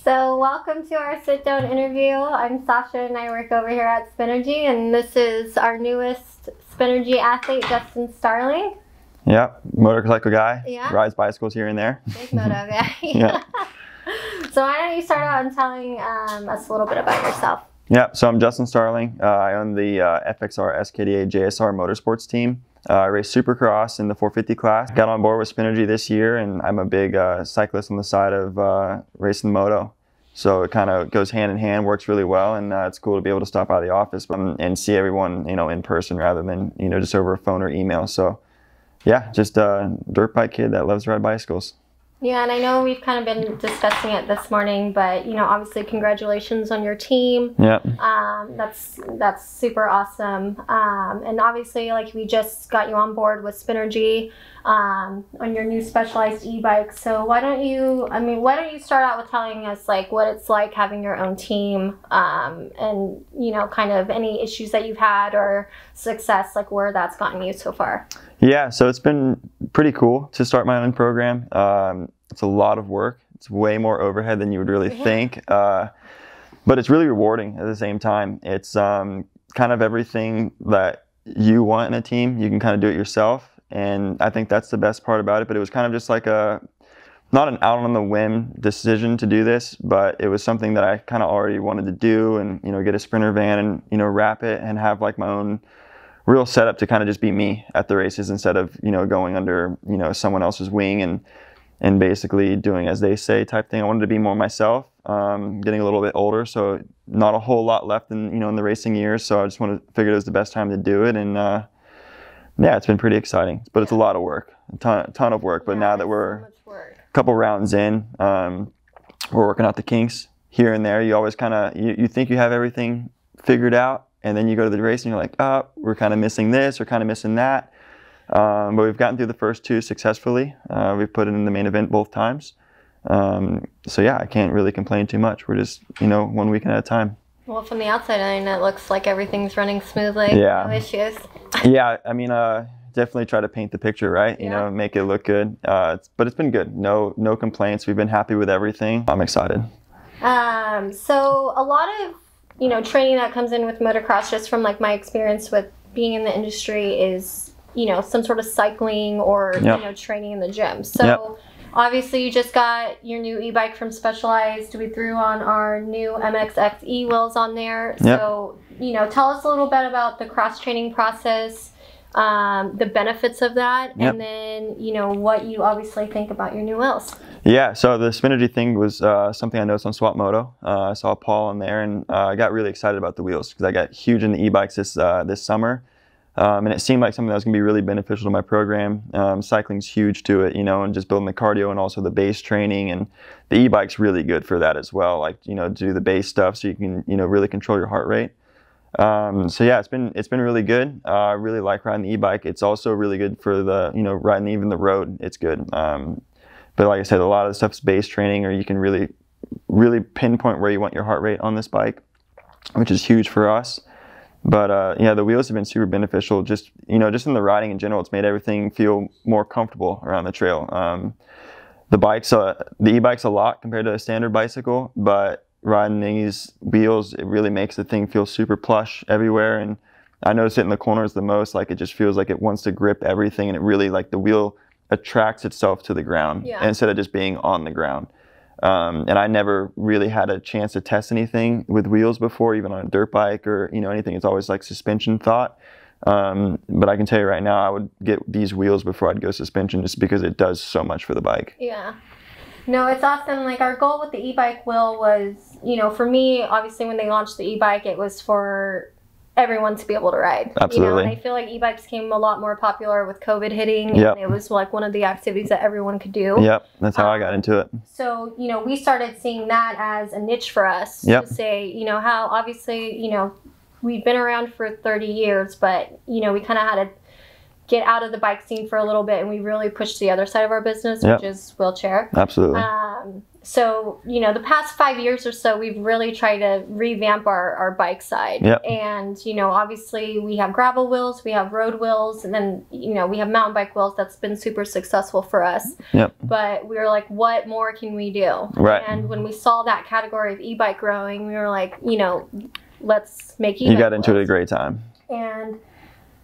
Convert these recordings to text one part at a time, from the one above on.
So welcome to our sit-down interview. I'm Sasha and I work over here at Spinergy, and this is our newest Spinergy athlete, Justin Starling. Yep, motorcycle guy. Yeah. Rides bicycles here and there. Big moto guy. Yeah. So why don't you start out and telling us a little bit about yourself? Yeah, so I'm Justin Starling. I own the FXR SKDA JSR Motorsports team. I race Supercross in the 450 class. Got on board with Spinergy this year, and I'm a big cyclist on the side of racing moto. So it kind of goes hand in hand, works really well, and it's cool to be able to stop by the office and see everyone, in person rather than, just over a phone or email. So yeah, just a dirt bike kid that loves to ride bicycles. Yeah, and I know we've kind of been discussing it this morning, but obviously congratulations on your team. Yeah. That's super awesome. And obviously, like, we just got you on board with Spinergy on your new specialized e-bike. So why don't you start out with telling us like what it's like having your own team, and kind of any issues that you've had or success, like where that's gotten you so far. Yeah, so it's been pretty cool to start my own program. It's a lot of work. It's way more overhead than you would really think, but it's really rewarding at the same time. It's kind of everything that you want in a team. You can kind of do it yourself, and I think that's the best part about it. But it was kind of just like not an out on the whim decision to do this, but it was something that I kind of already wanted to do, and get a Sprinter van and wrap it and have like my own real setup to kind of just be me at the races instead of going under someone else's wing and basically doing as they say type thing. I wanted to be more myself. Getting a little bit older, so not a whole lot left in in the racing years. So I just figured it was the best time to do it, and yeah, it's been pretty exciting. But it's a lot of work, a ton of work. But now that we're a couple rounds in, we're working out the kinks here and there. You always kind of you think you have everything figured out. And then you go to the race and you're like, oh, we're kind of missing this or kind of missing that. But we've gotten through the first two successfully. We've put it in the main event both times. So yeah, I can't really complain too much. We're just, 1 week at a time. Well, from the outside, it looks like everything's running smoothly. Yeah. No issues. Yeah, definitely try to paint the picture, right? Yeah. Make it look good. But it's been good. No complaints. We've been happy with everything. I'm excited. So a lot of training that comes in with motocross, just from like my experience with being in the industry, is some sort of cycling or training in the gym. So obviously you just got your new e-bike from Specialized. We threw on our new MXXE wheels on there. So tell us a little bit about the cross training process, the benefits of that, and then what you obviously think about your new wheels. Yeah, so the Spinergy thing was something I noticed on Swap Moto. I saw Paul on there, and I got really excited about the wheels because I got huge into e-bikes this summer, and it seemed like something that was going to be really beneficial to my program. Cycling's huge to it, and just building the cardio and also the base training, and the e-bike's really good for that as well. Like do the base stuff so you can really control your heart rate. So yeah, it's been really good. I really like riding the e-bike. It's also really good for the riding even the road. It's good. But like I said, a lot of the stuff's base training, or you can really pinpoint where you want your heart rate on this bike, which is huge for us. But yeah, the wheels have been super beneficial. Just just in the riding in general, it's made everything feel more comfortable around the trail. The e-bike's a lot compared to a standard bicycle, but riding these wheels, it really makes the thing feel super plush everywhere. And I notice it in the corners the most. Like, it just feels like it wants to grip everything, and it really, like, the wheel attracts itself to the ground instead of just being on the ground. And I never really had a chance to test anything with wheels before, even on a dirt bike or anything. It's always like suspension thought. But I can tell you right now, I would get these wheels before I'd go suspension, just because it does so much for the bike. Yeah. No, it's awesome. Like, our goal with the e-bike wheel was, for me, obviously when they launched the e-bike, it was for everyone to be able to ride. Absolutely. And I feel like e-bikes came a lot more popular with COVID hitting, and it was like one of the activities that everyone could do. Yep, that's how I got into it. So, we started seeing that as a niche for us to say, how obviously, we've been around for 30 years, but, we kind of had to get out of the bike scene for a little bit, and we really pushed the other side of our business, which is wheelchair. Absolutely. so, you know, the past 5 years or so, we've really tried to revamp our bike side. Yep. And, you know, obviously we have gravel wheels, we have road wheels, and then, you know, we have mountain bike wheels. That's been super successful for us. Yep. But we were like, what more can we do? Right. And when we saw that category of e-bike growing, we were like, you know, let's make e-bike You got into it at wheels. a great time. And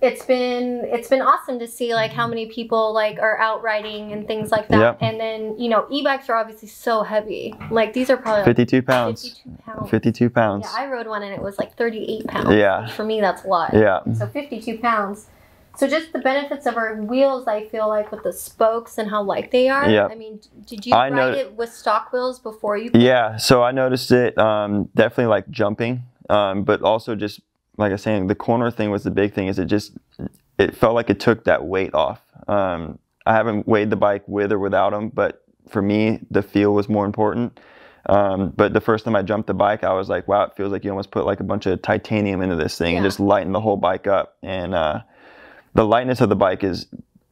it's been awesome to see like how many people like are out riding and things like that. Yep. And then, you know, e-bikes are obviously so heavy. Like these are probably 52 pounds. 52 pounds. 52 pounds. Yeah, I rode one and it was like 38 pounds. Yeah. For me, that's a lot. Yeah. So 52 pounds. So just the benefits of our wheels, I feel like with the spokes and how light they are. Yep. I mean, did you ride it with stock wheels before you? Yeah. So I noticed it definitely like jumping, but also just like I was saying, the corner thing was the big thing. Is it felt like it took that weight off. I haven't weighed the bike with or without them, but for me, the feel was more important. But the first time I jumped the bike, I was like, wow, it feels like you almost put like a bunch of titanium into this thing and just lighten the whole bike up. And the lightness of the bike is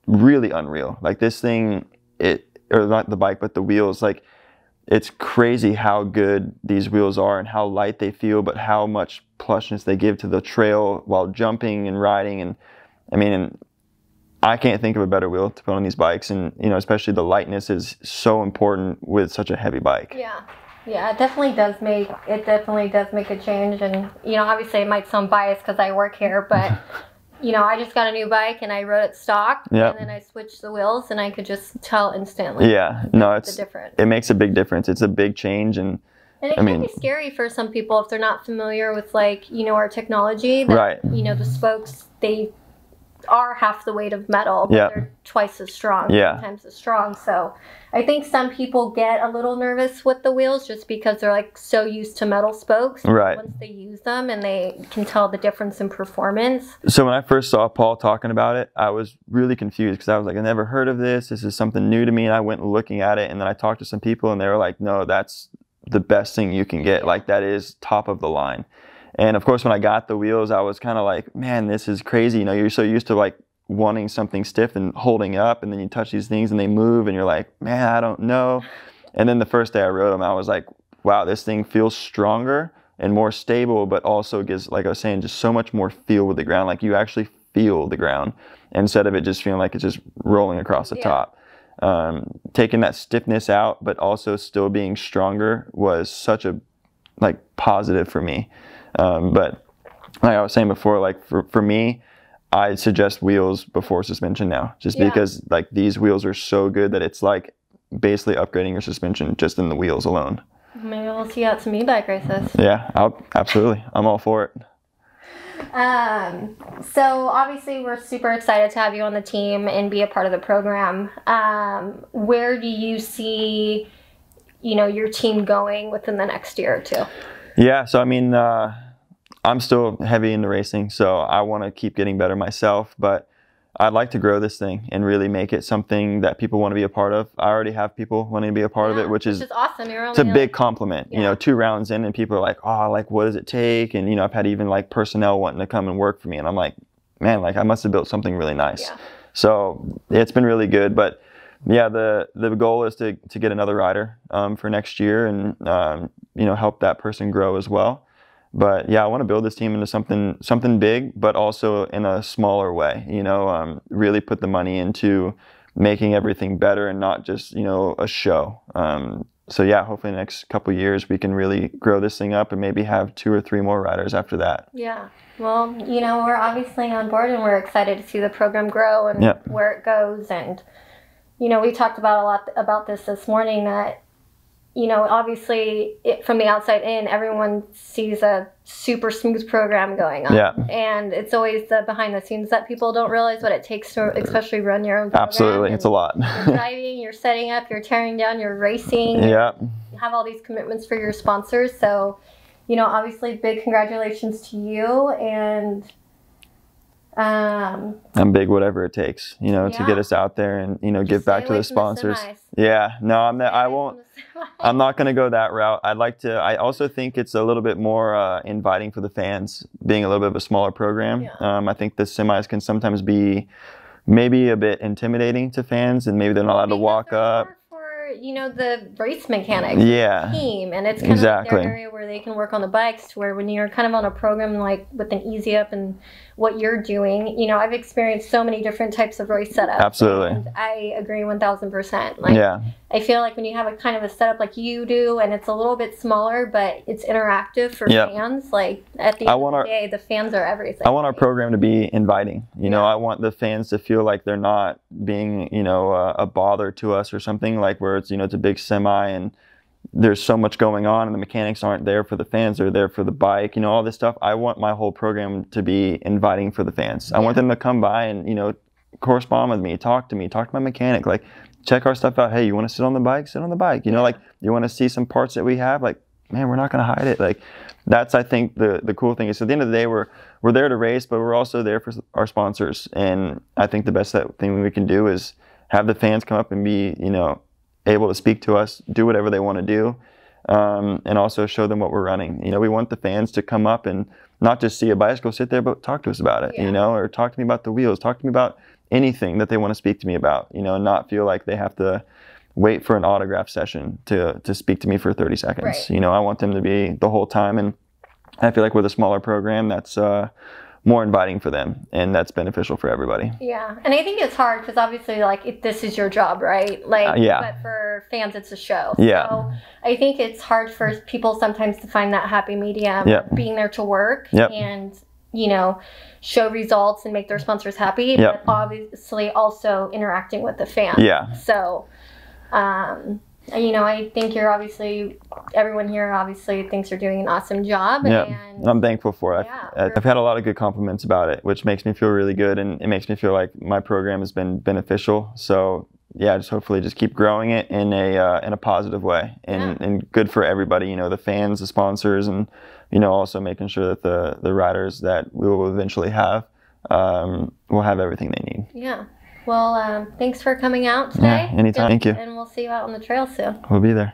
really unreal. Like this thing, or not the bike, but the wheels, like it's crazy how good these wheels are and how light they feel, but how much plushness they give to the trail while jumping and riding. And I mean, I can't think of a better wheel to put on these bikes. And, you know, especially the lightness is so important with such a heavy bike. Yeah. Yeah, it definitely does make a change. And, you know, obviously it might sound biased because I work here, but, you know, I just got a new bike and I rode it stock. Yep. And then I switched the wheels and I could just tell instantly. Yeah, no, the difference. It makes a big difference. It's a big change. And it can be scary for some people if they're not familiar with, like, you know, our technology. That, right. You know, the spokes, they are half the weight of metal, but they're twice as strong, times as strong. So I think some people get a little nervous with the wheels just because they're like so used to metal spokes. Right. Once they use them and they can tell the difference in performance. So when I first saw Paul talking about it, I was really confused because I was like, I never heard of this. This is something new to me. And I went looking at it and then I talked to some people and they were like, no, that's the best thing you can get. Like that is top of the line. And of course, when I got the wheels, I was kind of like, man, this is crazy. You know, you're so used to like wanting something stiff and holding up, and then you touch these things and they move and you're like, man, I don't know. And then the first day I rode them, I was like, wow, this thing feels stronger and more stable, but also gives, like I was saying, just so much more feel with the ground. Like you actually feel the ground instead of it just feeling like it's just rolling across the top. Taking that stiffness out, but also still being stronger was such a like positive for me. But like I was saying before, like for me, I suggest wheels before suspension now, just because like these wheels are so good that it's like basically upgrading your suspension just in the wheels alone. Maybe we'll see you at some e-bike races. Yeah, absolutely. I'm all for it. So obviously we're super excited to have you on the team and be a part of the program. Where do you see, you know, your team going within the next year or two? Yeah, so I mean, I'm still heavy into racing, so I want to keep getting better myself, but I'd like to grow this thing and really make it something that people want to be a part of. I already have people wanting to be a part of it, which is awesome. It's a big compliment. You know, 2 rounds in and people are like, oh, like, what does it take? And, you know, I've had even like personnel wanting to come and work for me. And I'm like, man, like I must have built something really nice. Yeah. So it's been really good. But yeah, the goal is to get another rider for next year and, you know, help that person grow as well. But yeah, I want to build this team into something big, but also in a smaller way, you know, really put the money into making everything better and not just, you know, a show. So yeah, hopefully in the next couple of years we can really grow this thing up and maybe have 2 or 3 more riders after that. Yeah. Well, you know, we're obviously on board and we're excited to see the program grow and where it goes. And, you know, we talked about a lot about this morning that, you know, obviously from the outside in, everyone sees a super smooth program going on. Yeah. And it's always the behind the scenes that people don't realize what it takes to especially run your own program. Absolutely. It's a lot. You're driving, you're setting up, you're tearing down, you're racing. Yeah. You have all these commitments for your sponsors. So, you know, obviously big congratulations to you. And I'm big whatever it takes, you know, to get us out there and, you know, give back to the sponsors. Yeah, no, I'm not going to go that route. I also think it's a little bit more inviting for the fans, being a little bit of a smaller program. Yeah. I think the semis can sometimes be maybe a bit intimidating to fans and maybe they're not allowed to walk up. For they're, you know, the race mechanics, yeah, team, and it's kind of like their area where they can work on the bikes, to where when you're kind of on a program like with an easy up and what you're doing, you know, I've experienced so many different types of race setups. Absolutely. And I agree 1000%. Like, yeah. I feel like when you have a kind of a setup like you do, and it's a little bit smaller, but it's interactive for fans, like at the end of the day, the fans are everything. I want our program to be inviting. You know, I want the fans to feel like they're not being, you know, a bother to us or something, like where it's, you know, it's a big semi and there's so much going on and the mechanics aren't there for the fans, they're there for the bike, you know, all this stuff. I want my whole program to be inviting for the fans. I want them to come by and, you know, correspond with me, talk to my mechanic, like check our stuff out. Hey, you want to sit on the bike? Sit on the bike. You know, like you want to see some parts that we have, like, man, we're not going to hide it. Like that's, I think the cool thing is at the end of the day, we're there to race, but we're also there for our sponsors. And I think the best thing we can do is have the fans come up and be, you know, able to speak to us, do whatever they want to do, and also show them what we're running. You know, we want the fans to come up and not just see a bicycle, sit there, but talk to us about it, you know, or talk to me about the wheels, talk to me about anything that they want to speak to me about, you know, and not feel like they have to wait for an autograph session to speak to me for 30 seconds. Right. You know, I want them to be the whole time, and I feel like with a smaller program, that's more inviting for them, and that's beneficial for everybody. Yeah, and I think it's hard because obviously, like, this is your job, right? Like, but for fans, it's a show. Yeah. So I think it's hard for people sometimes to find that happy medium, being there to work and, you know, show results and make their sponsors happy, but obviously also interacting with the fans. Yeah. So, you know, I think everyone here obviously thinks you're doing an awesome job. Yeah, and I'm thankful for it. I've had a lot of good compliments about it, which makes me feel really good, and it makes me feel like my program has been beneficial. So yeah, just hopefully just keep growing it in a positive way, and good for everybody. You know, the fans, the sponsors, and you know, also making sure that the riders that we will eventually have will have everything they need. Yeah. Well, thanks for coming out today. Yeah, anytime. Thank you. And we'll see you out on the trail soon. We'll be there.